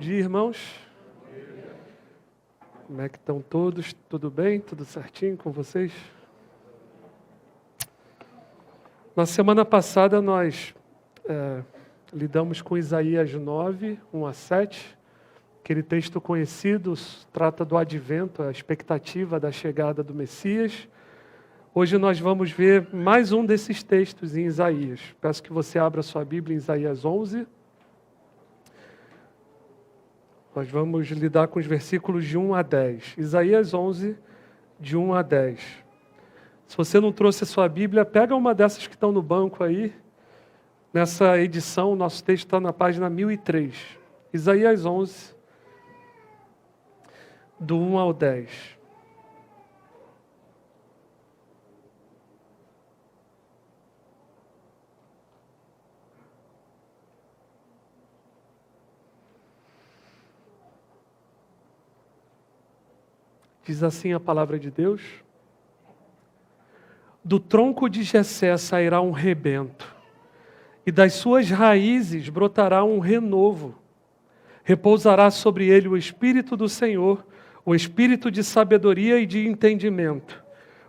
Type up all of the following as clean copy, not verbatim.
dia, irmãos. Como é que estão todos? Tudo bem? Tudo certinho com vocês? Na semana passada nós lidamos com Isaías 9, 1 a 7. Aquele texto conhecido trata do advento, a expectativa da chegada do Messias. Hoje nós vamos ver mais um desses textos em Isaías. Peço que você abra sua Bíblia em Isaías 11. Nós vamos lidar com os versículos de 1 a 10. Isaías 11, de 1 a 10. Se você não trouxe a sua Bíblia, pega uma dessas que estão no banco aí. Nessa edição, o nosso texto está na página 1003. Isaías 11, do 1 ao 10. Diz assim a palavra de Deus: do tronco de Jessé sairá um rebento, e das suas raízes brotará um renovo. Repousará sobre ele o Espírito do Senhor, o Espírito de sabedoria e de entendimento,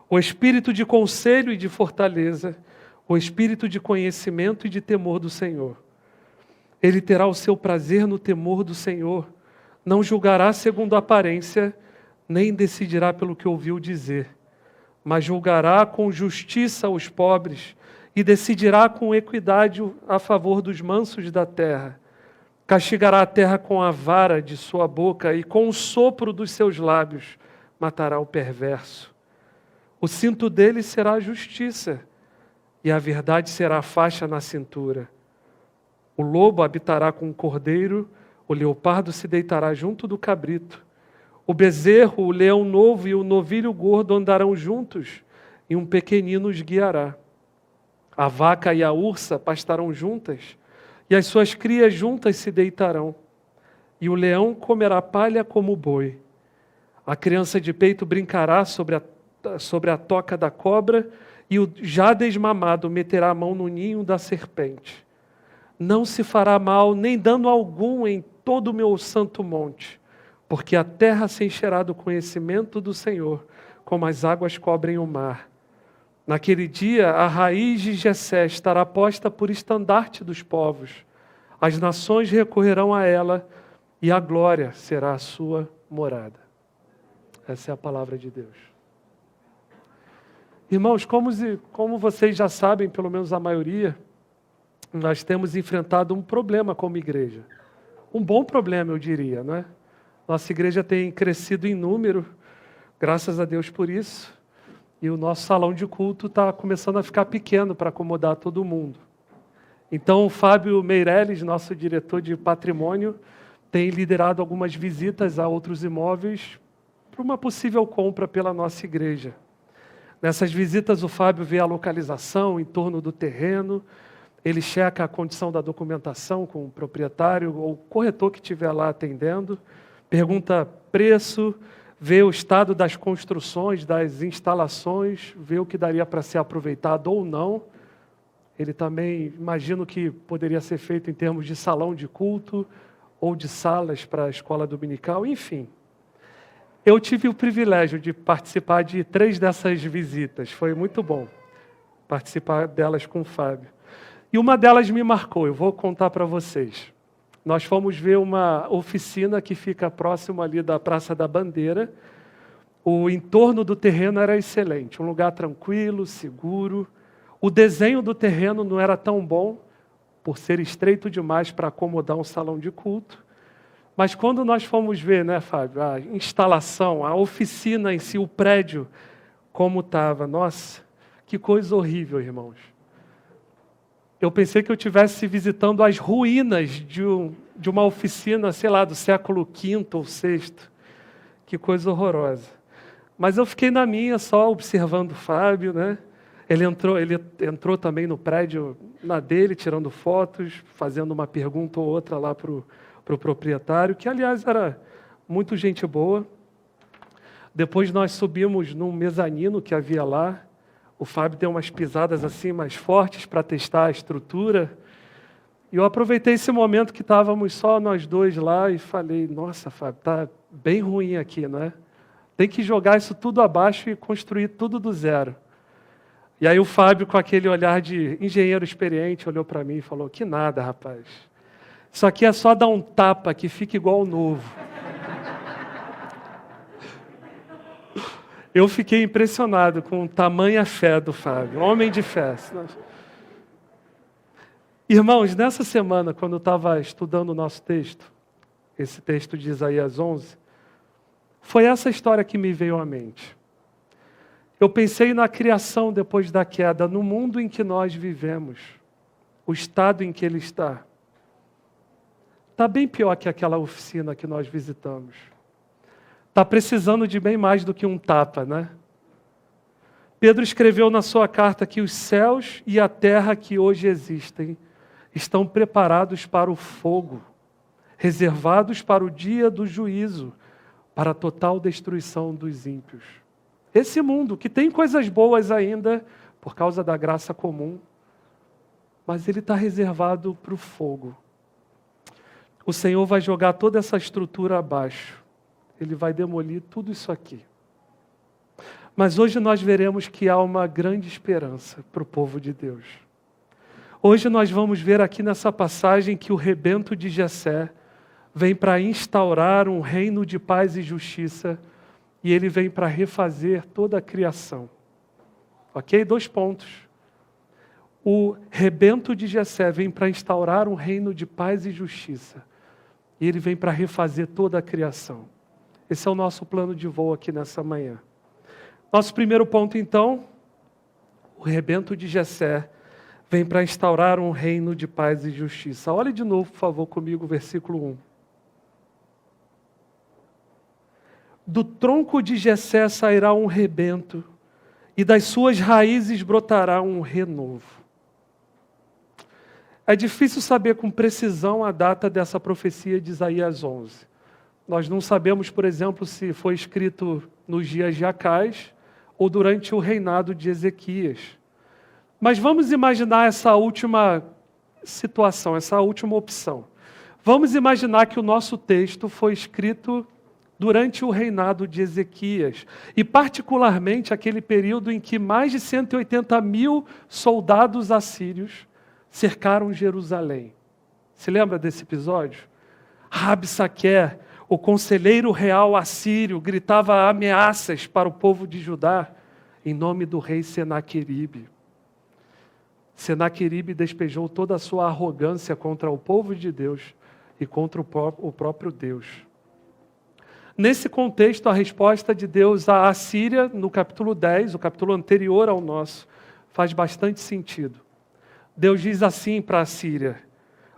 o Espírito de conselho e de fortaleza, o Espírito de conhecimento e de temor do Senhor. Ele terá o seu prazer no temor do Senhor, não julgará segundo a aparência, nem decidirá pelo que ouviu dizer, mas julgará com justiça os pobres e decidirá com equidade a favor dos mansos da terra. Castigará a terra com a vara de sua boca e com o sopro dos seus lábios matará o perverso. O cinto dele será a justiça e a verdade será a faixa na cintura. O lobo habitará com o cordeiro, o leopardo se deitará junto do cabrito. O bezerro, o leão novo e o novilho gordo andarão juntos, e um pequenino os guiará. A vaca e a ursa pastarão juntas, e as suas crias juntas se deitarão. E o leão comerá palha como o boi. A criança de peito brincará sobre a toca da cobra, e o já desmamado meterá a mão no ninho da serpente. Não se fará mal, nem dano algum em todo o meu santo monte, porque a terra se encherá do conhecimento do Senhor, como as águas cobrem o mar. Naquele dia, a raiz de Jessé estará posta por estandarte dos povos. As nações recorrerão a ela, e a glória será a sua morada. Essa é a palavra de Deus. Irmãos, como vocês já sabem, pelo menos a maioria, nós temos enfrentado um problema como igreja. Um bom problema, eu diria, não é? Nossa igreja tem crescido em número, graças a Deus por isso, e o nosso salão de culto está começando a ficar pequeno para acomodar todo mundo. Então o Fábio Meirelles, nosso diretor de patrimônio, tem liderado algumas visitas a outros imóveis para uma possível compra pela nossa igreja. Nessas visitas o Fábio vê a localização em torno do terreno, ele checa a condição da documentação com o proprietário ou o corretor que estiver lá atendendo, pergunta preço, vê o estado das construções, das instalações, vê o que daria para ser aproveitado ou não. Ele também imagina o que poderia ser feito em termos de salão de culto ou de salas para a escola dominical, enfim. Eu tive o privilégio de participar de 3 dessas visitas, foi muito bom participar delas com o Fábio. E uma delas me marcou, eu vou contar para vocês. Nós fomos ver uma oficina que fica próximo ali da Praça da Bandeira. O entorno do terreno era excelente, um lugar tranquilo, seguro. O desenho do terreno não era tão bom, por ser estreito demais para acomodar um salão de culto. Mas quando nós fomos ver, né, Fábio, a instalação, a oficina em si, o prédio, como estava, nossa, que coisa horrível, irmãos. Eu pensei que eu estivesse visitando as ruínas de uma oficina, sei lá, do século V ou VI. Que coisa horrorosa. Mas eu fiquei na minha, só observando o Fábio, né? Ele entrou também no prédio, na dele, tirando fotos, fazendo uma pergunta ou outra lá para o proprietário, que, aliás, era muito gente boa. Depois nós subimos num mezanino que havia lá. O Fábio deu umas pisadas assim mais fortes para testar a estrutura. E eu aproveitei esse momento que estávamos só nós dois lá e falei, nossa, Fábio, tá bem ruim aqui, não é? Tem que jogar isso tudo abaixo e construir tudo do zero. E aí o Fábio, com aquele olhar de engenheiro experiente, olhou para mim e falou, que nada, rapaz. Isso aqui é só dar um tapa que fica igual ao novo. Eu fiquei impressionado com tamanha fé do Fábio, homem de fé. Irmãos, nessa semana, quando eu estava estudando o nosso texto, esse texto de Isaías 11, foi essa história que me veio à mente. Eu pensei na criação depois da queda, no mundo em que nós vivemos, o estado em que ele está. Está bem pior que aquela oficina que nós visitamos. Está precisando de bem mais do que um tapa, né? Pedro escreveu na sua carta que os céus e a terra que hoje existem estão preparados para o fogo, reservados para o dia do juízo, para a total destruição dos ímpios. Esse mundo, que tem coisas boas ainda, por causa da graça comum, mas ele está reservado para o fogo. O Senhor vai jogar toda essa estrutura abaixo. Ele vai demolir tudo isso aqui. Mas hoje nós veremos que há uma grande esperança para o povo de Deus. Hoje nós vamos ver aqui nessa passagem que o rebento de Jessé vem para instaurar um reino de paz e justiça e ele vem para refazer toda a criação. Ok? 2 pontos. O rebento de Jessé vem para instaurar um reino de paz e justiça e ele vem para refazer toda a criação. Esse é o nosso plano de voo aqui nessa manhã. Nosso primeiro ponto, então, o rebento de Jessé vem para instaurar um reino de paz e justiça. Olhe de novo, por favor, comigo, versículo 1. Do tronco de Jessé sairá um rebento, e das suas raízes brotará um renovo. É difícil saber com precisão a data dessa profecia de Isaías 11. Nós não sabemos, por exemplo, se foi escrito nos dias de Acais ou durante o reinado de Ezequias. Mas vamos imaginar essa última situação, essa última opção. Vamos imaginar que o nosso texto foi escrito durante o reinado de Ezequias, e particularmente aquele período em que mais de 180 mil soldados assírios cercaram Jerusalém. Se lembra desse episódio? Rabsaque, o conselheiro real assírio, gritava ameaças para o povo de Judá em nome do rei Senaqueribe. Senaqueribe despejou toda a sua arrogância contra o povo de Deus e contra o próprio Deus. Nesse contexto, a resposta de Deus à Assíria, no capítulo 10, o capítulo anterior ao nosso, faz bastante sentido. Deus diz assim para a Assíria: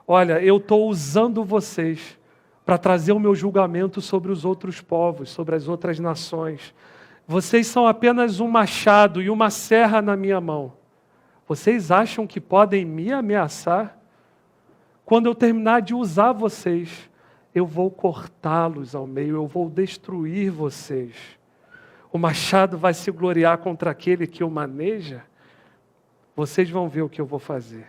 olha, eu estou usando vocês para trazer o meu julgamento sobre os outros povos, sobre as outras nações. Vocês são apenas um machado e uma serra na minha mão. Vocês acham que podem me ameaçar? Quando eu terminar de usar vocês, eu vou cortá-los ao meio, eu vou destruir vocês. O machado vai se gloriar contra aquele que o maneja. Vocês vão ver o que eu vou fazer.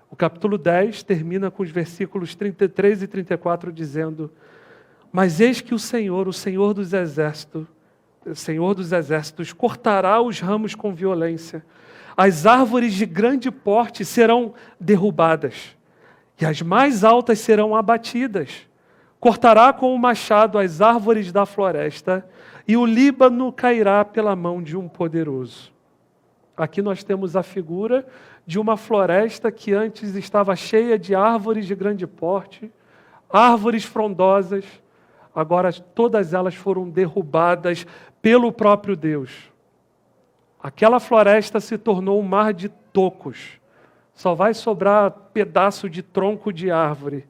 O capítulo 10 termina com os versículos 33 e 34 dizendo: mas eis que o Senhor dos exércitos, cortará os ramos com violência. As árvores de grande porte serão derrubadas, e as mais altas serão abatidas. Cortará com o machado as árvores da floresta, e o Líbano cairá pela mão de um poderoso. Aqui nós temos a figura de uma floresta que antes estava cheia de árvores de grande porte, árvores frondosas, agora todas elas foram derrubadas pelo próprio Deus. Aquela floresta se tornou um mar de tocos. Só vai sobrar pedaço de tronco de árvore.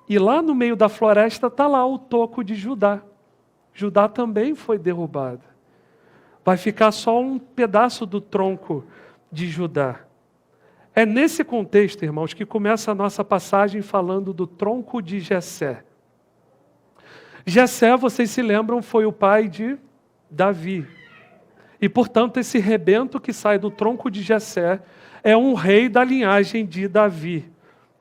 E lá no meio da floresta está lá o toco de Judá. Judá também foi derrubada. Vai ficar só um pedaço do tronco de Judá. É nesse contexto, irmãos, que começa a nossa passagem falando do tronco de Jessé. Jessé, vocês se lembram, foi o pai de Davi. E, portanto, esse rebento que sai do tronco de Jessé é um rei da linhagem de Davi.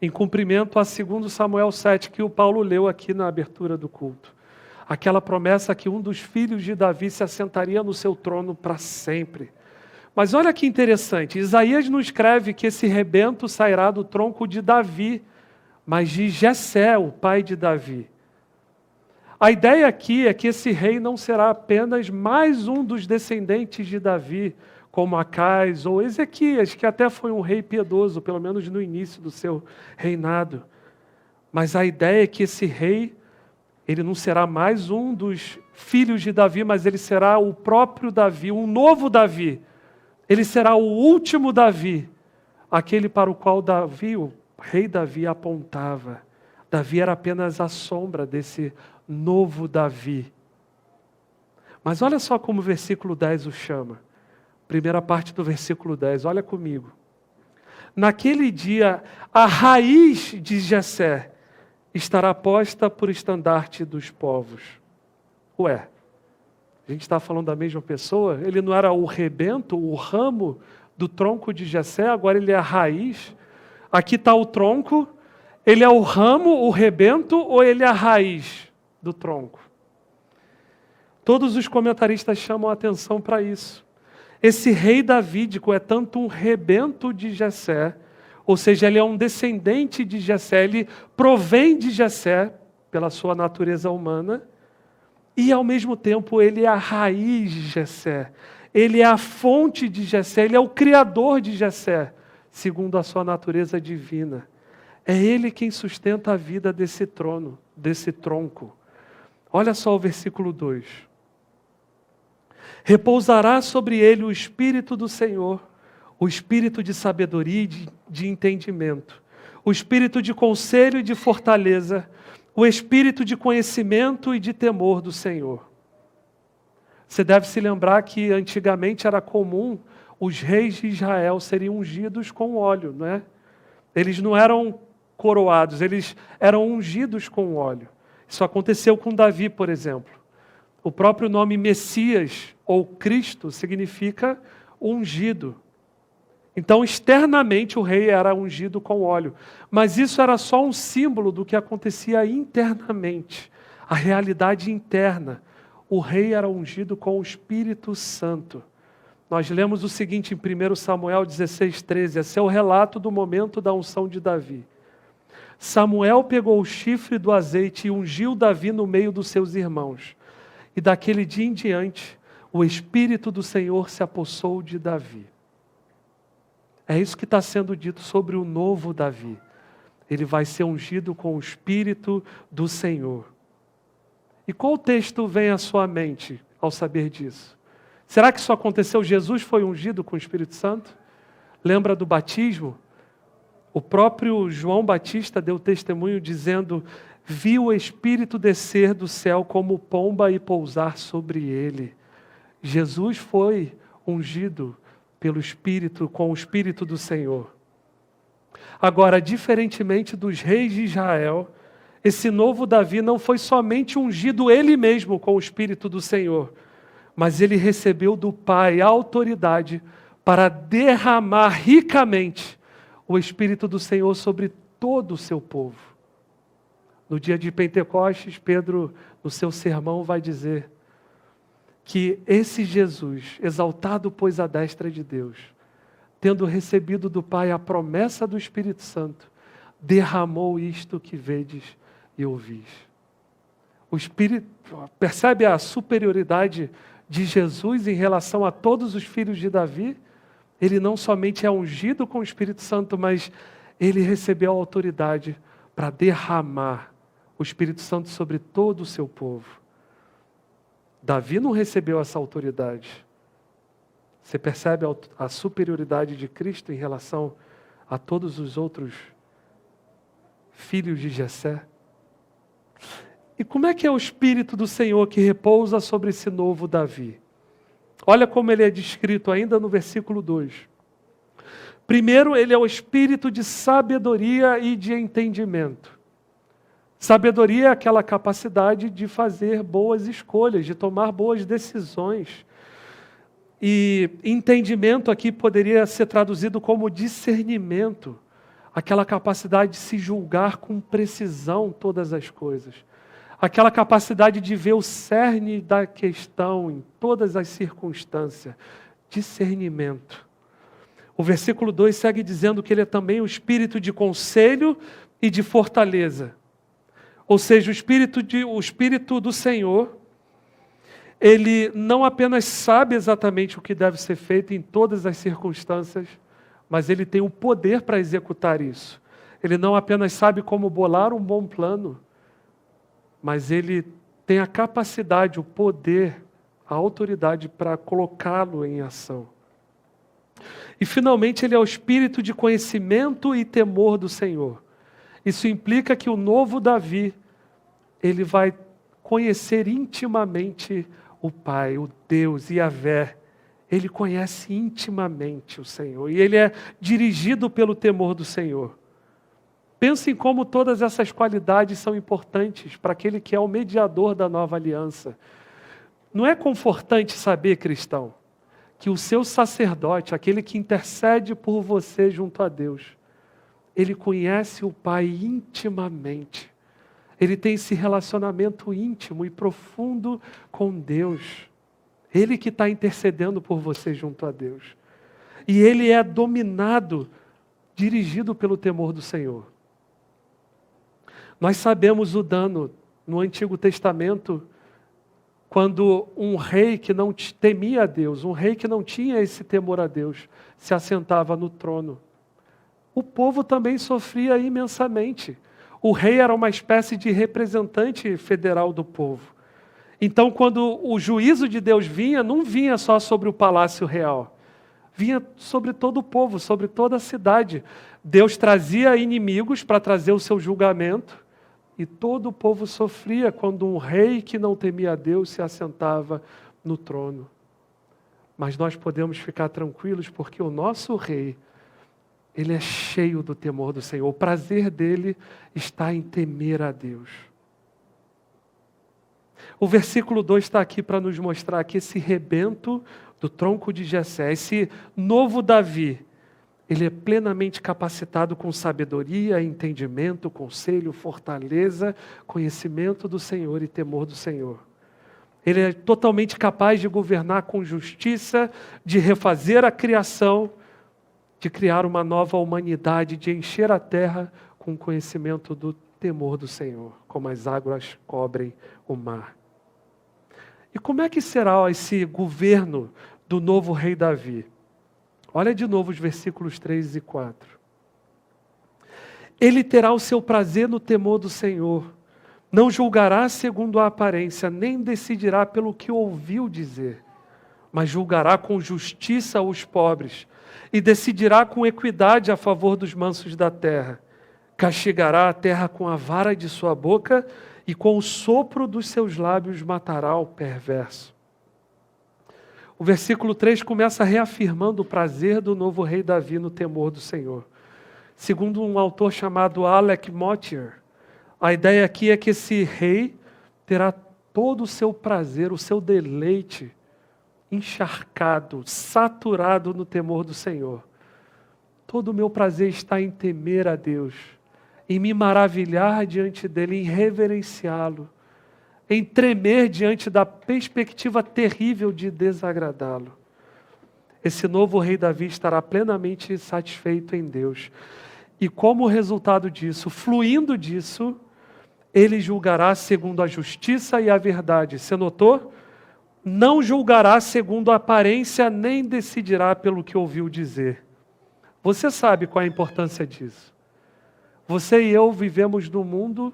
em cumprimento a 2 Samuel 7, que o Paulo leu aqui na abertura do culto. Aquela promessa que um dos filhos de Davi se assentaria no seu trono para sempre. Mas olha que interessante, Isaías não escreve que esse rebento sairá do tronco de Davi, mas de Jessé, o pai de Davi. A ideia aqui é que esse rei não será apenas mais um dos descendentes de Davi, como Acais ou Ezequias, que até foi um rei piedoso, pelo menos no início do seu reinado. Mas a ideia é que esse rei, ele não será mais um dos filhos de Davi, mas ele será o próprio Davi, um novo Davi. Ele será o último Davi, aquele para o qual Davi, o rei Davi, apontava. Davi era apenas a sombra desse novo Davi. Mas olha só como o versículo 10 o chama. Primeira parte do versículo 10, olha comigo. Naquele dia, a raiz de Jessé estará posta por estandarte dos povos. Ué, a gente está falando da mesma pessoa? Ele não era o rebento, o ramo do tronco de Jessé, agora ele é a raiz. Aqui está o tronco, ele é o ramo, o rebento, ou ele é a raiz do tronco? Todos os comentaristas chamam a atenção para isso. Esse rei davídico é tanto um rebento de Jessé, ou seja, ele é um descendente de Jessé, ele provém de Jessé, pela sua natureza humana, e ao mesmo tempo ele é a raiz de Jessé, ele é a fonte de Jessé, ele é o criador de Jessé, segundo a sua natureza divina. É ele quem sustenta a vida desse trono, desse tronco. Olha só o versículo 2. Repousará sobre ele o Espírito do Senhor, o Espírito de sabedoria e de entendimento, o Espírito de conselho e de fortaleza, o Espírito de conhecimento e de temor do Senhor. Você deve se lembrar que antigamente era comum os reis de Israel serem ungidos com óleo, não é? Eles não eram coroados, eles eram ungidos com óleo. Isso aconteceu com Davi, por exemplo. O próprio nome Messias ou Cristo significa ungido. Então, externamente, o rei era ungido com óleo. Mas isso era só um símbolo do que acontecia internamente. A realidade interna. O rei era ungido com o Espírito Santo. Nós lemos o seguinte em 1 Samuel 16:13. Esse é o relato do momento da unção de Davi. Samuel pegou o chifre do azeite e ungiu Davi no meio dos seus irmãos. E daquele dia em diante, o Espírito do Senhor se apossou de Davi. É isso que está sendo dito sobre o novo Davi. Ele vai ser ungido com o Espírito do Senhor. E qual texto vem à sua mente ao saber disso? Será que isso aconteceu? Jesus foi ungido com o Espírito Santo? Lembra do batismo? O próprio João Batista deu testemunho dizendo: vi o Espírito descer do céu como pomba e pousar sobre ele. Jesus foi ungido pelo Espírito, com o Espírito do Senhor. Agora, diferentemente dos reis de Israel, esse novo Davi não foi somente ungido ele mesmo com o Espírito do Senhor, mas ele recebeu do Pai a autoridade para derramar ricamente o Espírito do Senhor sobre todo o seu povo. No dia de Pentecostes, Pedro, no seu sermão, vai dizer que esse Jesus, exaltado pois à destra de Deus, tendo recebido do Pai a promessa do Espírito Santo, derramou isto que vedes e ouvis. O Espírito, percebe a superioridade de Jesus em relação a todos os filhos de Davi? Ele não somente é ungido com o Espírito Santo, mas ele recebeu a autoridade para derramar o Espírito Santo sobre todo o seu povo. Davi não recebeu essa autoridade. Você percebe a superioridade de Cristo em relação a todos os outros filhos de Jessé? E como é que é o Espírito do Senhor que repousa sobre esse novo Davi? Olha como ele é descrito ainda no versículo 2. Primeiro, ele é o espírito de sabedoria e de entendimento. Sabedoria é aquela capacidade de fazer boas escolhas, de tomar boas decisões. E entendimento aqui poderia ser traduzido como discernimento. aquela capacidade de se julgar com precisão todas as coisas, aquela capacidade de ver o cerne da questão em todas as circunstâncias, discernimento. O versículo 2 segue dizendo que ele é também o espírito de conselho e de fortaleza. Ou seja, o espírito do Senhor, ele não apenas sabe exatamente o que deve ser feito em todas as circunstâncias, mas ele tem o poder para executar isso. Ele não apenas sabe como bolar um bom plano, mas ele tem a capacidade, o poder, a autoridade para colocá-lo em ação. E finalmente ele é o espírito de conhecimento e temor do Senhor. Isso implica que o novo Davi, ele vai conhecer intimamente o Pai, o Deus, Yahvé. Ele conhece intimamente o Senhor e ele é dirigido pelo temor do Senhor. Pense em como todas essas qualidades são importantes para aquele que é o mediador da nova aliança. Não é confortante saber, cristão, que o seu sacerdote, aquele que intercede por você junto a Deus, ele conhece o Pai intimamente. Ele tem esse relacionamento íntimo e profundo com Deus. Ele que está intercedendo por você junto a Deus. E ele é dominado, dirigido pelo temor do Senhor. Nós sabemos o dano no Antigo Testamento, quando um rei que não temia a Deus, um rei que não tinha esse temor a Deus, se assentava no trono. O povo também sofria imensamente. O rei era uma espécie de representante federal do povo. Então, quando o juízo de Deus vinha, não vinha só sobre o palácio real. Vinha sobre todo o povo, sobre toda a cidade. Deus trazia inimigos para trazer o seu julgamento. E todo o povo sofria quando um rei que não temia a Deus se assentava no trono. Mas nós podemos ficar tranquilos porque o nosso rei, ele é cheio do temor do Senhor. O prazer dele está em temer a Deus. O versículo 2 está aqui para nos mostrar que esse rebento do tronco de Jessé, esse novo Davi, ele é plenamente capacitado com sabedoria, entendimento, conselho, fortaleza, conhecimento do Senhor e temor do Senhor. Ele é totalmente capaz de governar com justiça, de refazer a criação, de criar uma nova humanidade, de encher a terra com o conhecimento do temor do Senhor, como as águas cobrem o mar. E como é que será esse governo do novo rei Davi? Olha de novo os versículos 3 e 4. Ele terá o seu prazer no temor do Senhor, não julgará segundo a aparência, nem decidirá pelo que ouviu dizer, mas julgará com justiça os pobres, e decidirá com equidade a favor dos mansos da terra. Castigará a terra com a vara de sua boca, e com o sopro dos seus lábios matará o perverso. O versículo 3 começa reafirmando o prazer do novo rei Davi no temor do Senhor. Segundo um autor chamado Alec Motyer, a ideia aqui é que esse rei terá todo o seu prazer, o seu deleite, encharcado, saturado no temor do Senhor. Todo o meu prazer está em temer a Deus, em me maravilhar diante dele, em reverenciá-lo, em tremer diante da perspectiva terrível de desagradá-lo. Esse novo rei Davi estará plenamente satisfeito em Deus. E como resultado disso, fluindo disso, ele julgará segundo a justiça e a verdade. Você notou? Não julgará segundo a aparência, nem decidirá pelo que ouviu dizer. Você sabe qual é a importância disso. Você e eu vivemos num mundo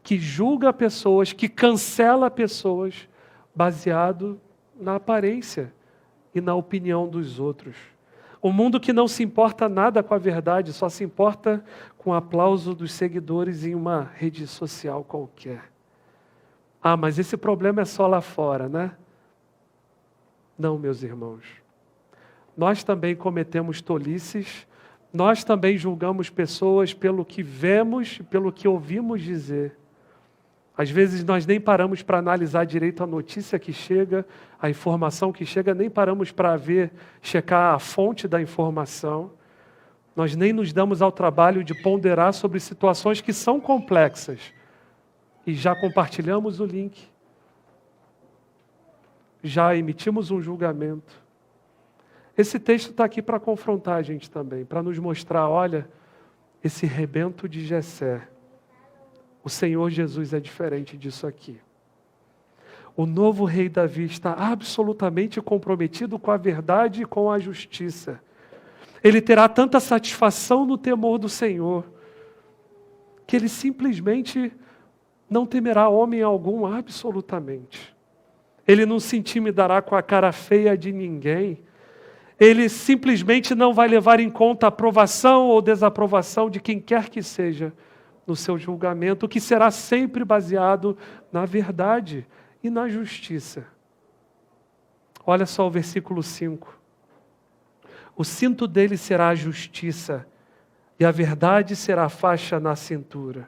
que julga pessoas, que cancela pessoas, baseado na aparência e na opinião dos outros. Um mundo que não se importa nada com a verdade, só se importa com o aplauso dos seguidores em uma rede social qualquer. Ah, mas esse problema é só lá fora, né? Não, meus irmãos. Nós também cometemos tolices, nós também julgamos pessoas pelo que vemos, pelo que ouvimos dizer. Às vezes nós nem paramos para analisar direito a notícia que chega, a informação que chega, nem paramos para checar a fonte da informação. nós nem nos damos ao trabalho de ponderar sobre situações que são complexas. E já compartilhamos o link. Já emitimos um julgamento. Esse texto está aqui para confrontar a gente também, para nos mostrar, olha, esse rebento de Jessé. O Senhor Jesus é diferente disso aqui. O novo rei Davi está absolutamente comprometido com a verdade e com a justiça. Ele terá tanta satisfação no temor do Senhor, que ele simplesmente não temerá homem algum absolutamente. Ele não se intimidará com a cara feia de ninguém. Ele simplesmente não vai levar em conta a aprovação ou desaprovação de quem quer que seja no seu julgamento, que será sempre baseado na verdade e na justiça. Olha só o versículo 5. O cinto dele será a justiça, e a verdade será a faixa na cintura.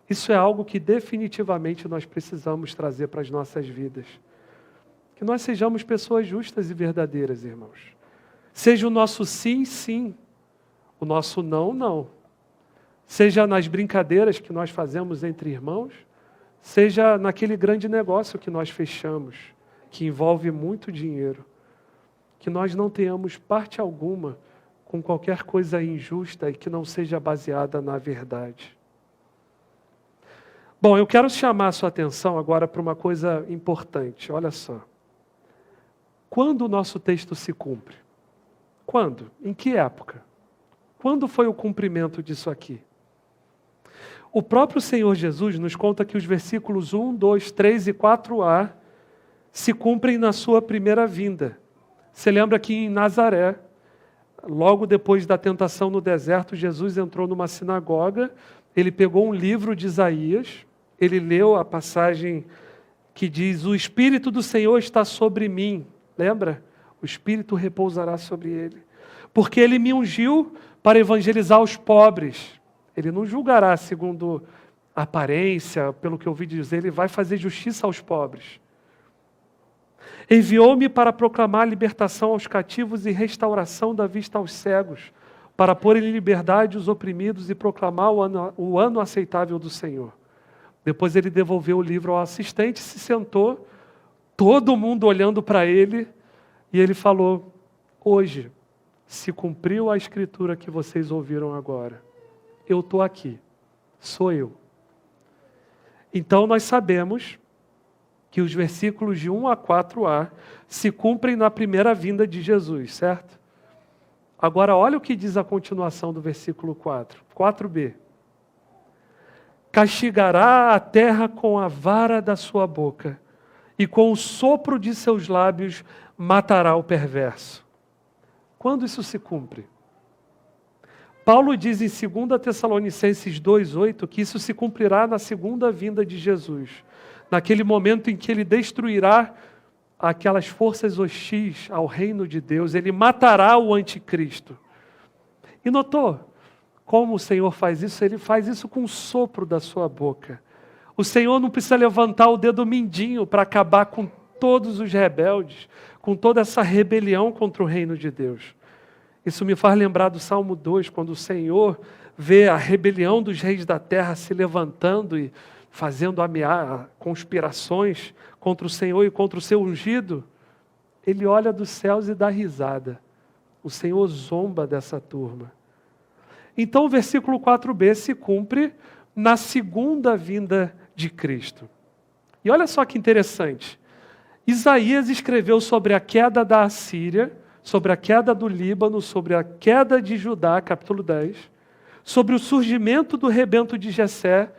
Isso é algo que definitivamente nós precisamos trazer para as nossas vidas. Que nós sejamos pessoas justas e verdadeiras, irmãos. Seja o nosso sim, sim. O nosso não, não. Seja nas brincadeiras que nós fazemos entre irmãos, seja naquele grande negócio que nós fechamos, que envolve muito dinheiro. Que nós não tenhamos parte alguma com qualquer coisa injusta e que não seja baseada na verdade. Bom, eu quero chamar a sua atenção agora para uma coisa importante. Olha só. Quando o nosso texto se cumpre? Quando? Em que época? Quando foi o cumprimento disso aqui? O próprio Senhor Jesus nos conta que os versículos 1, 2, 3 e 4a se cumprem na sua primeira vinda. Você lembra que em Nazaré, logo depois da tentação no deserto, Jesus entrou numa sinagoga, ele pegou um livro de Isaías, ele leu a passagem que diz: o Espírito do Senhor está sobre mim. Lembra? O Espírito repousará sobre ele. Porque ele me ungiu para evangelizar os pobres. Ele não julgará segundo a aparência, pelo que eu ouvi dizer, ele vai fazer justiça aos pobres. Enviou-me para proclamar libertação aos cativos e restauração da vista aos cegos, para pôr em liberdade os oprimidos e proclamar o ano aceitável do Senhor. Depois ele devolveu o livro ao assistente, se sentou, todo mundo olhando para ele, e ele falou: hoje se cumpriu a escritura que vocês ouviram agora. Eu estou aqui, sou eu. Então nós sabemos que os versículos de 1 a 4a se cumprem na primeira vinda de Jesus, certo? Agora olha o que diz a continuação do versículo 4, 4b. Castigará a terra com a vara da sua boca, e com o sopro de seus lábios matará o perverso. Quando isso se cumpre? Paulo diz em 2 Tessalonicenses 2,8 que isso se cumprirá na segunda vinda de Jesus, naquele momento em que ele destruirá aquelas forças hostis ao reino de Deus, ele matará o anticristo. E notou como o Senhor faz isso? Ele faz isso com o sopro da sua boca. O Senhor não precisa levantar o dedo mindinho para acabar com todos os rebeldes, com toda essa rebelião contra o reino de Deus. Isso me faz lembrar do Salmo 2, quando o Senhor vê a rebelião dos reis da terra se levantando e fazendo conspirações contra o Senhor e contra o seu ungido. Ele olha dos céus e dá risada. O Senhor zomba dessa turma. Então o versículo 4b se cumpre na segunda vinda de Cristo. E olha só que interessante. Isaías escreveu sobre a queda da Assíria, sobre a queda do Líbano, sobre a queda de Judá, capítulo 10, sobre o surgimento do rebento de Jessé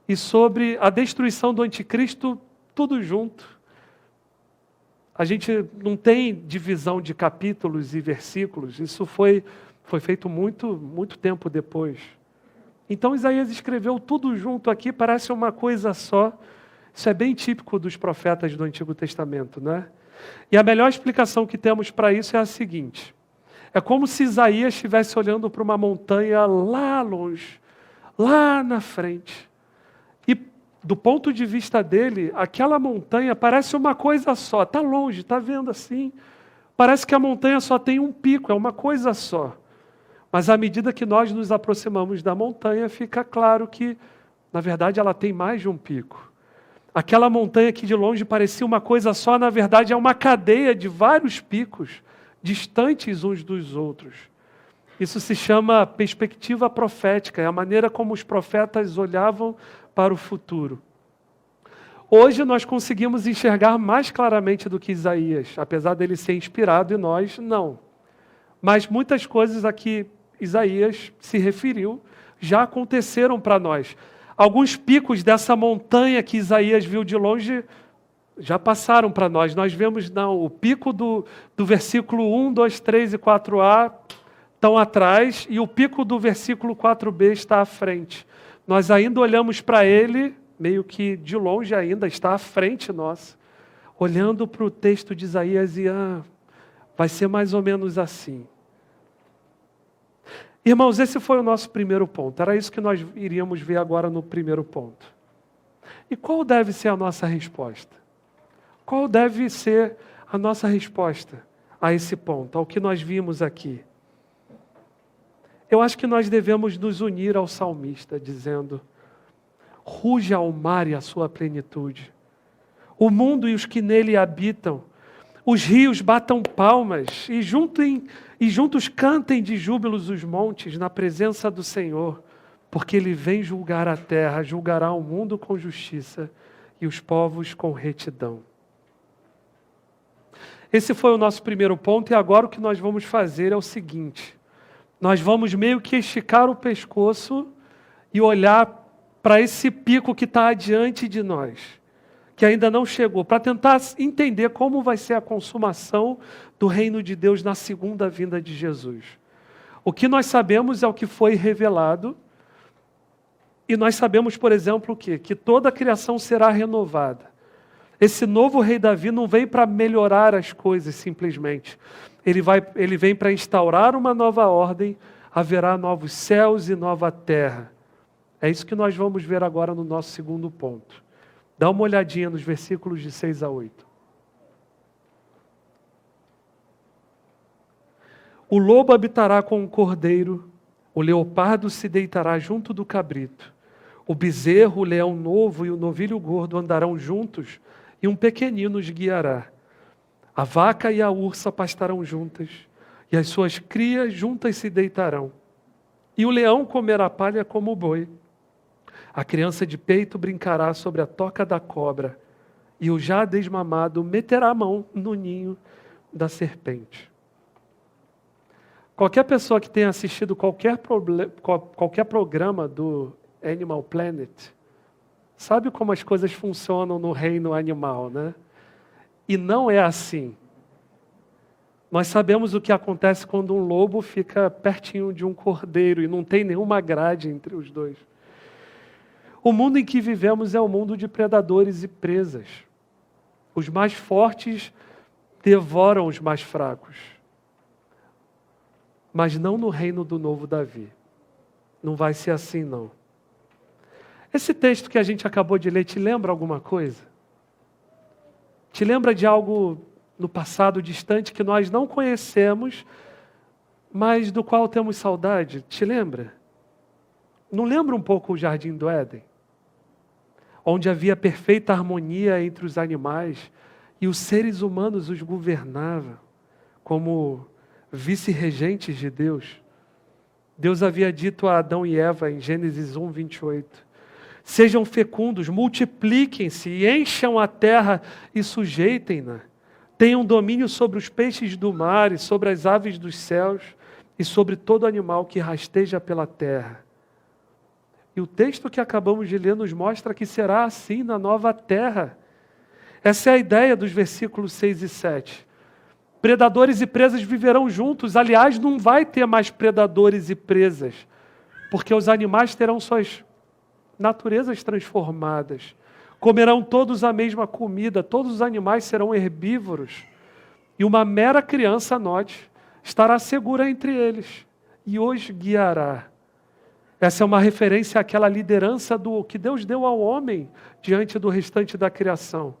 e sobre a destruição do anticristo, tudo junto. A gente não tem divisão de capítulos e versículos, isso foi feito muito tempo depois. Então Isaías escreveu tudo junto aqui, parece uma coisa só. Isso é bem típico dos profetas do Antigo Testamento, né? E a melhor explicação que temos para isso é a seguinte: é como se Isaías estivesse olhando para uma montanha lá longe, lá na frente. E do ponto de vista dele, aquela montanha parece uma coisa só, está longe, está vendo assim? Parece que a montanha só tem um pico, é uma coisa só. Mas à medida que nós nos aproximamos da montanha, fica claro que, na verdade, ela tem mais de um pico. Aquela montanha que de longe parecia uma coisa só, na verdade é uma cadeia de vários picos, distantes uns dos outros. Isso se chama perspectiva profética, é a maneira como os profetas olhavam para o futuro. Hoje nós conseguimos enxergar mais claramente do que Isaías, apesar dele ser inspirado e nós não. Mas muitas coisas a que Isaías se referiu já aconteceram para nós. Alguns picos dessa montanha que Isaías viu de longe já passaram para nós. Nós vemos o pico do versículo 1, 2, 3 e 4a estão atrás e o pico do versículo 4b está à frente. Nós ainda olhamos para ele, meio que de longe ainda, está à frente nossa, olhando para o texto de Isaías e vai ser mais ou menos assim. Irmãos, esse foi o nosso primeiro ponto. Era isso que nós iríamos ver agora no primeiro ponto. E qual deve ser a nossa resposta? Qual deve ser a nossa resposta a esse ponto, ao que nós vimos aqui? Eu acho que nós devemos nos unir ao salmista, dizendo: ruja ao mar e a sua plenitude, o mundo e os que nele habitam, os rios batam palmas e juntos cantem de júbilos os montes na presença do Senhor, porque Ele vem julgar a terra, julgará o mundo com justiça e os povos com retidão. Esse foi o nosso primeiro ponto e agora o que nós vamos fazer é o seguinte: nós vamos meio que esticar o pescoço e olhar para esse pico que está adiante de nós, que ainda não chegou, para tentar entender como vai ser a consumação do reino de Deus na segunda vinda de Jesus. O que nós sabemos é o que foi revelado, e nós sabemos, por exemplo, o quê? Que toda a criação será renovada. Esse novo rei Davi não vem para melhorar as coisas simplesmente. Ele vem para instaurar uma nova ordem, haverá novos céus e nova terra. É isso que nós vamos ver agora no nosso segundo ponto. Dá uma olhadinha nos versículos de 6 a 8. O lobo habitará com o cordeiro, o leopardo se deitará junto do cabrito. O bezerro, o leão novo e o novilho gordo andarão juntos, e um pequenino os guiará. A vaca e a ursa pastarão juntas, e as suas crias juntas se deitarão. E o leão comerá palha como o boi. A criança de peito brincará sobre a toca da cobra, e o já desmamado meterá a mão no ninho da serpente. Qualquer pessoa que tenha assistido qualquer programa do Animal Planet sabe como as coisas funcionam no reino animal, né? E não é assim. Nós sabemos o que acontece quando um lobo fica pertinho de um cordeiro e não tem nenhuma grade entre os dois. O mundo em que vivemos é um mundo de predadores e presas. Os mais fortes devoram os mais fracos. Mas não no reino do novo Davi. Não vai ser assim, não. Esse texto que a gente acabou de ler te lembra alguma coisa? Te lembra de algo no passado distante que nós não conhecemos, mas do qual temos saudade? Te lembra? Não lembra um pouco o Jardim do Éden? Onde havia perfeita harmonia entre os animais e os seres humanos os governavam como vice-regentes de Deus. Deus havia dito a Adão e Eva em Gênesis 1, 28, sejam fecundos, multipliquem-se e encham a terra e sujeitem-na. Tenham domínio sobre os peixes do mar e sobre as aves dos céus e sobre todo animal que rasteja pela terra. E o texto que acabamos de ler nos mostra que será assim na nova terra. Essa é a ideia dos versículos 6 e 7. Predadores e presas viverão juntos. Aliás, não vai ter mais predadores e presas, porque os animais terão suas naturezas transformadas. Comerão todos a mesma comida, todos os animais serão herbívoros. E uma mera criança, note, estará segura entre eles e os guiará. Essa é uma referência àquela liderança que Deus deu ao homem diante do restante da criação.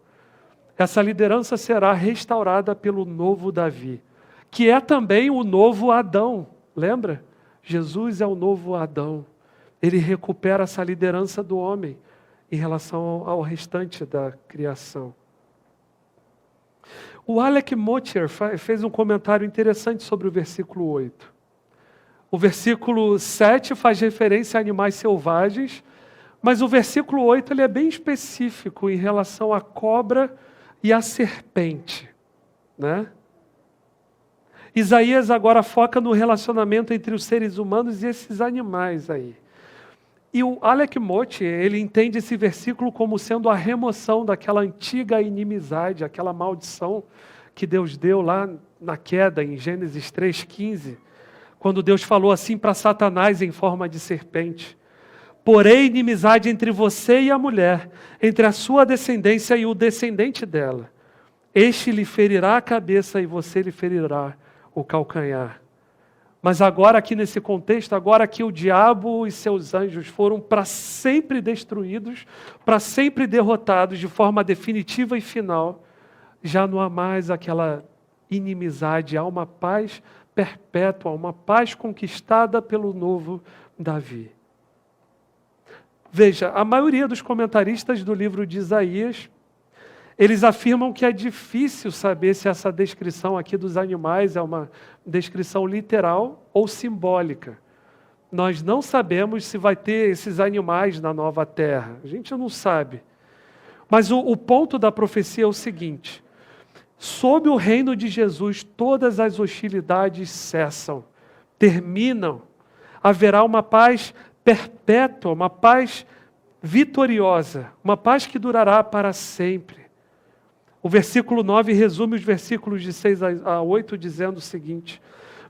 Essa liderança será restaurada pelo novo Davi, que é também o novo Adão. Lembra? Jesus é o novo Adão. Ele recupera essa liderança do homem em relação ao restante da criação. O Alec Motyer fez um comentário interessante sobre o versículo 8. O versículo 7 faz referência a animais selvagens, mas o versículo 8 ele é bem específico em relação à cobra e à serpente, né? Isaías agora foca no relacionamento entre os seres humanos e esses animais aí. E o Alec Motyer, ele entende esse versículo como sendo a remoção daquela antiga inimizade, aquela maldição que Deus deu lá na queda, em Gênesis 3,15, quando Deus falou assim para Satanás em forma de serpente: porém inimizade entre você e a mulher, entre a sua descendência e o descendente dela. Este lhe ferirá a cabeça e você lhe ferirá o calcanhar. Mas agora aqui nesse contexto, agora que o diabo e seus anjos foram para sempre destruídos, para sempre derrotados de forma definitiva e final, já não há mais aquela inimizade, há uma paz perpétua, uma paz conquistada pelo novo Davi. Veja, a maioria dos comentaristas do livro de Isaías, eles afirmam que é difícil saber se essa descrição aqui dos animais é uma descrição literal ou simbólica. Nós não sabemos se vai ter esses animais na nova terra. A gente não sabe. Mas o ponto da profecia é o seguinte: sob o reino de Jesus, todas as hostilidades cessam, terminam. Haverá uma paz perpétua, uma paz vitoriosa, uma paz que durará para sempre. O versículo 9 resume os versículos de 6 a 8, dizendo o seguinte: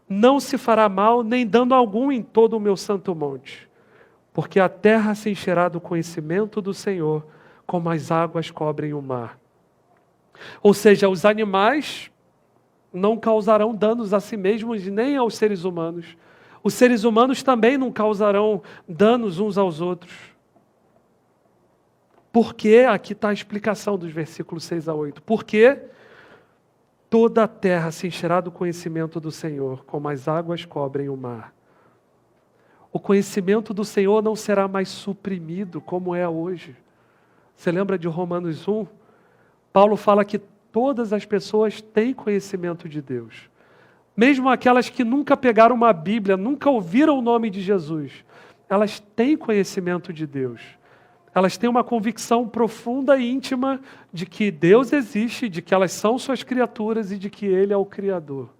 não se fará mal nem dano algum em todo o meu santo monte, porque a terra se encherá do conhecimento do Senhor, como as águas cobrem o mar. Ou seja, os animais não causarão danos a si mesmos nem aos seres humanos. Os seres humanos também não causarão danos uns aos outros. Porque, aqui está a explicação dos versículos 6 a 8. Porque toda a terra se encherá do conhecimento do Senhor, como as águas cobrem o mar. O conhecimento do Senhor não será mais suprimido como é hoje. Você lembra de Romanos 1? Paulo fala que todas as pessoas têm conhecimento de Deus. Mesmo aquelas que nunca pegaram uma Bíblia, nunca ouviram o nome de Jesus, elas têm conhecimento de Deus. Elas têm uma convicção profunda e íntima de que Deus existe, de que elas são suas criaturas e de que Ele é o Criador.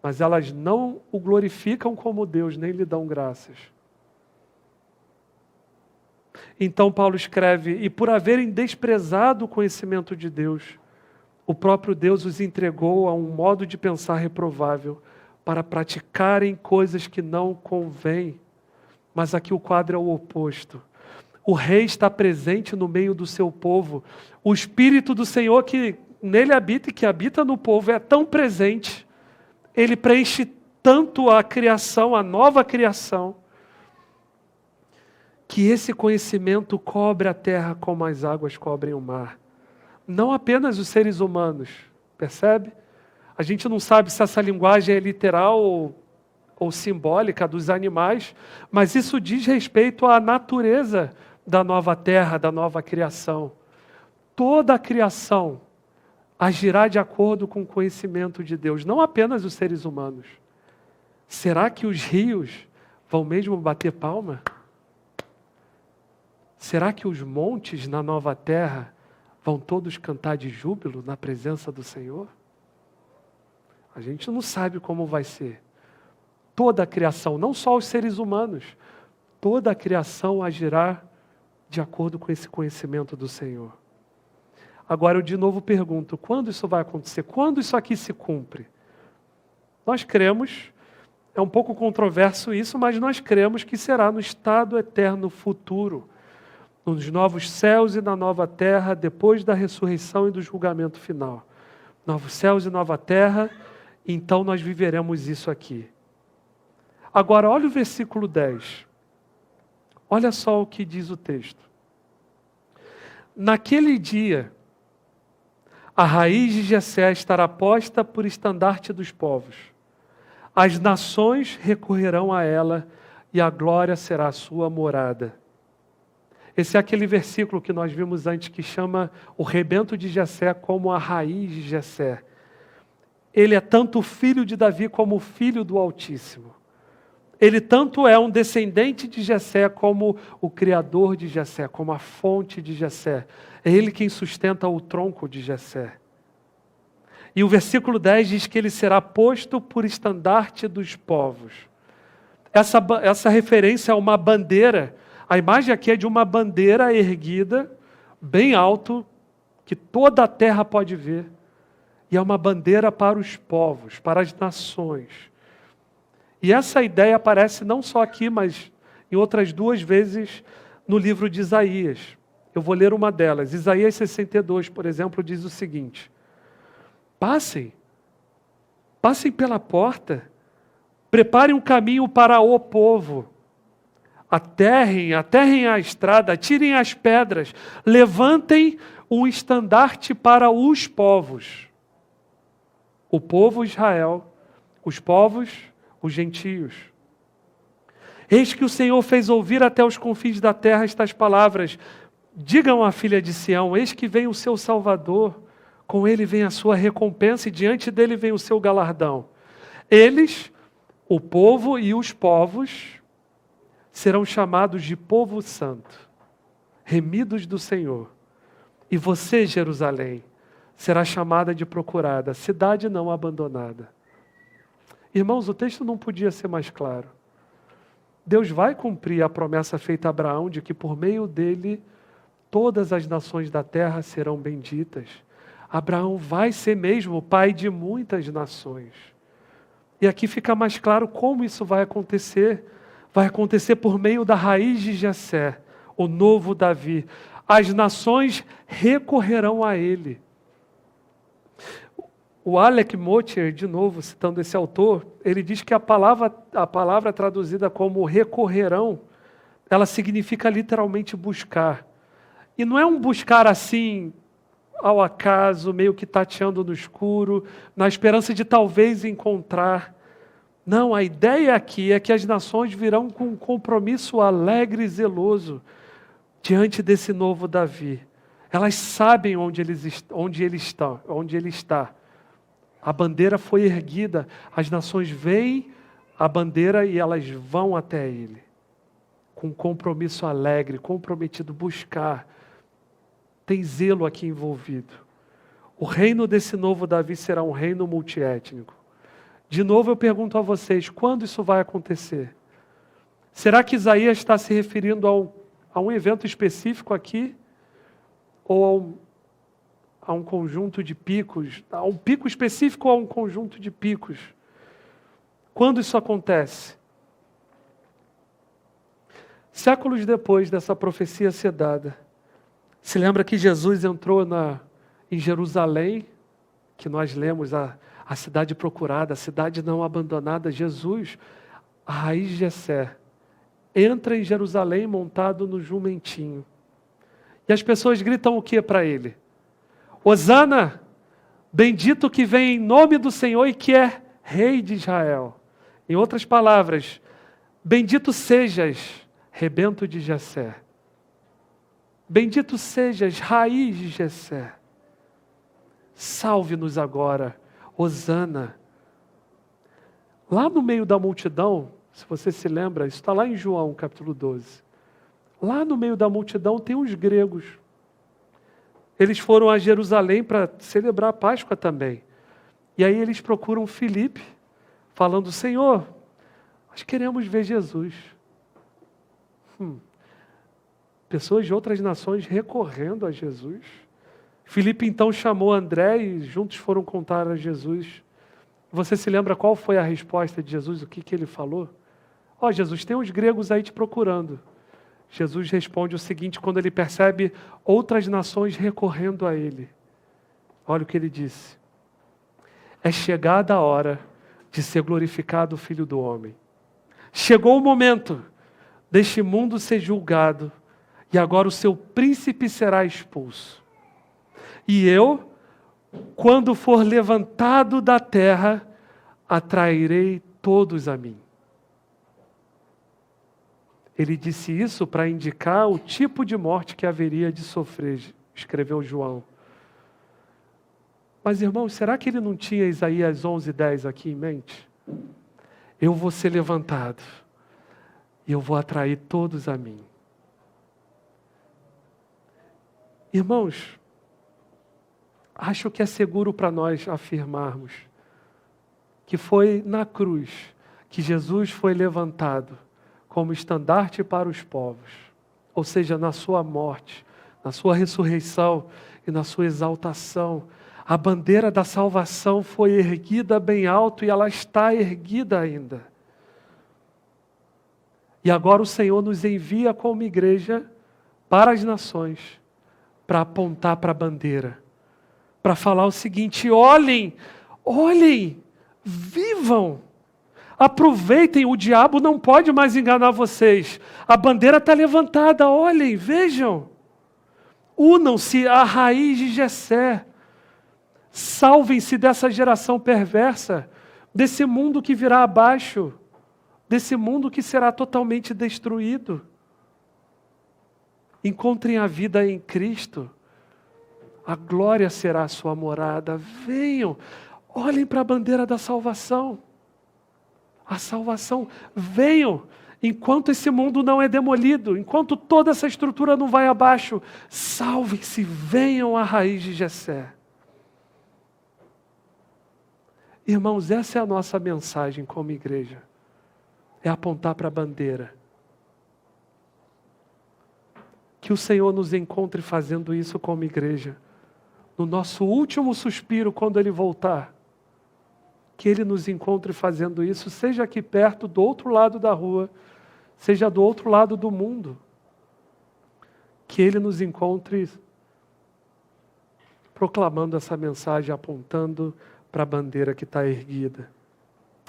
Mas elas não o glorificam como Deus, nem lhe dão graças. Então Paulo escreve: e por haverem desprezado o conhecimento de Deus, o próprio Deus os entregou a um modo de pensar reprovável, para praticarem coisas que não convêm. Mas aqui o quadro é o oposto. O rei está presente no meio do seu povo. O Espírito do Senhor que nele habita e que habita no povo é tão presente. Ele preenche tanto a criação, a nova criação, que esse conhecimento cobre a terra como as águas cobrem o mar. Não apenas os seres humanos, percebe? A gente não sabe se essa linguagem é literal ou simbólica dos animais, mas isso diz respeito à natureza da nova terra, da nova criação. Toda a criação agirá de acordo com o conhecimento de Deus, não apenas os seres humanos. Será que os rios vão mesmo bater palma? Será que os montes na nova terra vão todos cantar de júbilo na presença do Senhor? A gente não sabe como vai ser. Toda a criação, não só os seres humanos, toda a criação agirá de acordo com esse conhecimento do Senhor. Agora eu de novo pergunto, quando isso vai acontecer? Quando isso aqui se cumpre? Nós cremos, é um pouco controverso isso, mas nós cremos que será no estado eterno futuro, nos novos céus e na nova terra, depois da ressurreição e do julgamento final. Novos céus e nova terra, então nós viveremos isso aqui. Agora, olha o versículo 10. Olha só o que diz o texto. Naquele dia, a raiz de Jessé estará posta por estandarte dos povos. As nações recorrerão a ela e a glória será a sua morada. Esse é aquele versículo que nós vimos antes, que chama o rebento de Jessé como a raiz de Jessé. Ele é tanto filho de Davi como filho do Altíssimo. Ele tanto é um descendente de Jessé como o criador de Jessé, como a fonte de Jessé. É ele quem sustenta o tronco de Jessé. E o versículo 10 diz que ele será posto por estandarte dos povos. Essa referência a uma bandeira, a imagem aqui é de uma bandeira erguida, bem alto, que toda a terra pode ver. E é uma bandeira para os povos, para as nações. E essa ideia aparece não só aqui, mas em outras 2 vezes no livro de Isaías. Eu vou ler uma delas. Isaías 62, por exemplo, diz o seguinte: Passem pela porta, preparem um caminho para o povo, aterrem a estrada, tirem as pedras, levantem um estandarte para os povos. O povo Israel, os povos, os gentios. Eis que o Senhor fez ouvir até os confins da terra estas palavras. Digam à filha de Sião, eis que vem o seu Salvador, com ele vem a sua recompensa e diante dele vem o seu galardão. Eles, o povo e os povos, serão chamados de povo santo, remidos do Senhor. E você, Jerusalém, será chamada de procurada, cidade não abandonada. Irmãos, o texto não podia ser mais claro. Deus vai cumprir a promessa feita a Abraão de que por meio dele todas as nações da terra serão benditas. Abraão vai ser mesmo pai de muitas nações. E aqui fica mais claro como isso vai acontecer. Vai acontecer por meio da raiz de Jessé, o novo Davi. As nações recorrerão a ele. O Alec Motyer, de novo, citando esse autor, ele diz que a palavra traduzida como recorrerão, ela significa literalmente buscar. E não é um buscar assim, ao acaso, meio que tateando no escuro, na esperança de talvez encontrar. Não, a ideia aqui é que as nações virão com um compromisso alegre e zeloso diante desse novo Davi. Elas sabem onde ele está. A bandeira foi erguida, as nações veem a bandeira e elas vão até ele. Com um compromisso alegre, comprometido, buscar. Tem zelo aqui envolvido. O reino desse novo Davi será um reino multiétnico. De novo eu pergunto a vocês, quando isso vai acontecer? Será que Isaías está se referindo a um evento específico aqui? Ou a um conjunto de picos? A um pico específico ou a um conjunto de picos? Quando isso acontece? Séculos depois dessa profecia ser dada, se lembra que Jesus entrou em Jerusalém, que nós lemos a cidade procurada, a cidade não abandonada. Jesus, a raiz de Jessé, entra em Jerusalém montado no jumentinho. E as pessoas gritam o que para ele? Hosana, bendito que vem em nome do Senhor e que é rei de Israel. Em outras palavras, bendito sejas, rebento de Jessé. Bendito sejas, raiz de Jessé. Salve-nos agora, Hosana. Lá no meio da multidão, se você se lembra, isso está lá em João capítulo 12. Lá no meio da multidão tem os gregos. Eles foram a Jerusalém para celebrar a Páscoa também. E aí eles procuram Filipe, falando, Senhor, nós queremos ver Jesus. Pessoas de outras nações recorrendo a Jesus. Filipe então chamou André e juntos foram contar a Jesus. Você se lembra qual foi a resposta de Jesus? O que ele falou? Jesus, tem uns gregos aí te procurando. Jesus responde o seguinte, quando ele percebe outras nações recorrendo a ele. Olha o que ele disse. É chegada a hora de ser glorificado o Filho do Homem. Chegou o momento deste mundo ser julgado e agora o seu príncipe será expulso. E quando for levantado da terra, atrairei todos a mim. Ele disse isso para indicar o tipo de morte que haveria de sofrer, escreveu João. Mas, irmãos, será que ele não tinha Isaías 11:10 aqui em mente? Eu vou ser levantado e eu vou atrair todos a mim. Irmãos, acho que é seguro para nós afirmarmos que foi na cruz que Jesus foi levantado como estandarte para os povos, ou seja, na sua morte, na sua ressurreição e na sua exaltação. A bandeira da salvação foi erguida bem alto e ela está erguida ainda. E agora o Senhor nos envia como igreja para as nações, para apontar para a bandeira, para falar o seguinte: olhem, vivam, aproveitem, o diabo não pode mais enganar vocês, a bandeira está levantada, olhem, vejam, unam-se à raiz de Jessé, salvem-se dessa geração perversa, desse mundo que virá abaixo, desse mundo que será totalmente destruído. Encontrem a vida em Cristo, a glória será a sua morada. Venham, olhem para a bandeira da salvação. A salvação, venham, enquanto esse mundo não é demolido, enquanto toda essa estrutura não vai abaixo, salvem-se, venham à raiz de Jessé. Irmãos, essa é a nossa mensagem como igreja, é apontar para a bandeira. Que o Senhor nos encontre fazendo isso como igreja, no nosso último suspiro quando Ele voltar. Que Ele nos encontre fazendo isso, seja aqui perto, do outro lado da rua, seja do outro lado do mundo. Que Ele nos encontre proclamando essa mensagem, apontando para a bandeira que está erguida.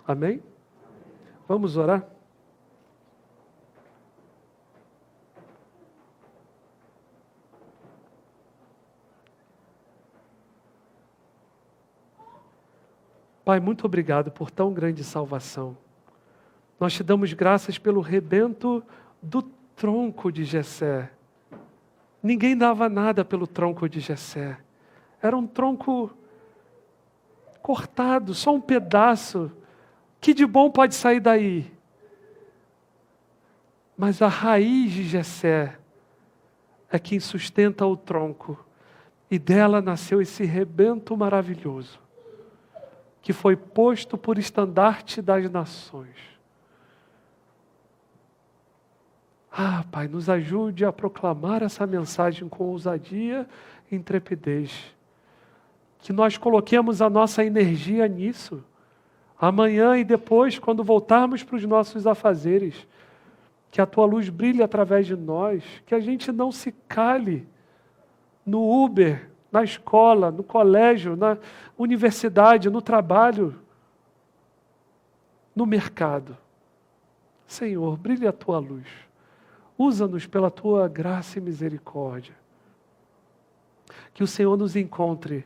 Amém? Vamos orar? Pai, muito obrigado por tão grande salvação. Nós te damos graças pelo rebento do tronco de Jessé. Ninguém dava nada pelo tronco de Jessé. Era um tronco cortado, só um pedaço. Que de bom pode sair daí? Mas a raiz de Jessé é quem sustenta o tronco. E dela nasceu esse rebento maravilhoso, que foi posto por estandarte das nações. Pai, nos ajude a proclamar essa mensagem com ousadia e intrepidez. Que nós coloquemos a nossa energia nisso. Amanhã e depois, quando voltarmos para os nossos afazeres, que a Tua luz brilhe através de nós, que a gente não se cale no Uber, na escola, no colégio, na universidade, no trabalho, no mercado. Senhor, brilhe a Tua luz. Usa-nos pela Tua graça e misericórdia. Que o Senhor nos encontre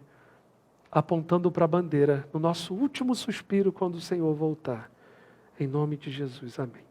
apontando para a bandeira no nosso último suspiro quando o Senhor voltar. Em nome de Jesus, amém.